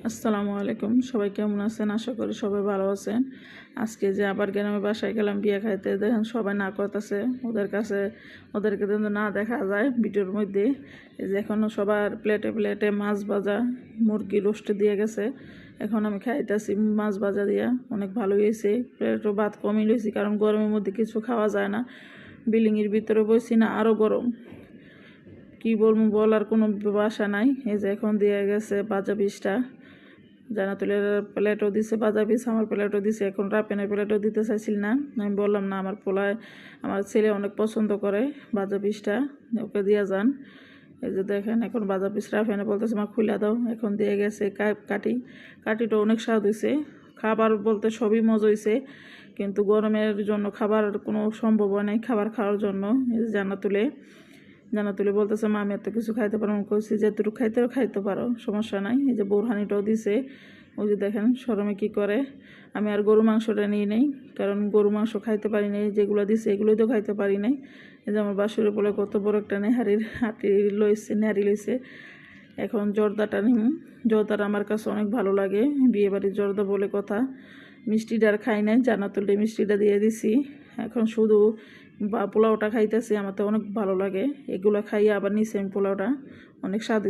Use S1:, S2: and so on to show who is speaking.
S1: আসসালামু আলাইকুম। সবাই কেমন আছেন? আশা করি সবাই ভালো আছেন। আজকে যে আবার গ্রামের বাসায় গেলাম বিয়ে খাইতে, দেখেন সবাই না করতেছে। ওদেরকে কিন্তু না দেখা যায় ভিডিওর মধ্যে। এই যে এখনও সবার প্লেটে প্লেটে মাছ ভাজা, মুরগি রোস্ট দিয়ে গেছে। এখন আমি খাইতেছি মাছ ভাজা দিয়া, অনেক ভালো হয়েছে। প্লেটও ভাত কমই লইছি, কারণ গরমের মধ্যে কিছু খাওয়া যায় না। বিল্ডিংয়ের ভিতরে বসছি না, আরও গরম। কি বলবো, বলার কোনো ভাষা নাই। এই যে এখন দিয়ে গেছে ভাজা পিসটা, জানাতুলের প্লেটও দিছে ভাজা পিস, আমার প্লেটও দিছে। এখন রাপেনের প্লেটও দিতে চাইছিল না, আমি বললাম না, আমার ছেলে অনেক পছন্দ করে ভাজা পিসটা, ওকে দিয়ে যান। এই যে দেখেন এখন ভাজা পিস রাফেনে বলতেছে মা খুলে দাও। এখন দিয়ে গেছে কাটিটা অনেক স্বাদ হয়েছে। খাবার বলতে সবই মজা হয়েছে, কিন্তু গরমের জন্য খাবার কোনো সম্ভব হয় নাই খাবার খাওয়ার জন্য। এই যে জানাতুলে বলতেছে মা আমি এত কিছু খাইতে পারো, কইছি যেটুকু খাইতে পারো, সমস্যা নাই। এই যে বোরহানিটাও দিছে। ওই যে দেখেন শরমে কি করে। আমি আর গরু মাংসটা নিয়ে নেই, কারণ গরু মাংস খাইতে পারি নাই। যেগুলো দিছে এগুলোই তো খাইতে পারি নাই। এই যে আমার বাসুরের বলে কত বড় একটা নেহারি লইছে। এখন জর্দাটা নিম। জর্দাটা আমার কাছে অনেক ভালো লাগে, বিয়েবাড়ির জর্দা বলে কথা। মিষ্টিটা আর খাই নাই, জানাতুলটা মিষ্টিটা দিয়ে দিছি। এখন শুধু পোলাওটা খাইতেছি, আমার তো অনেক ভালো লাগে। এগুলো খাইয়ে আবার নিছি আমি পোলাওটা, অনেক স্বাদ।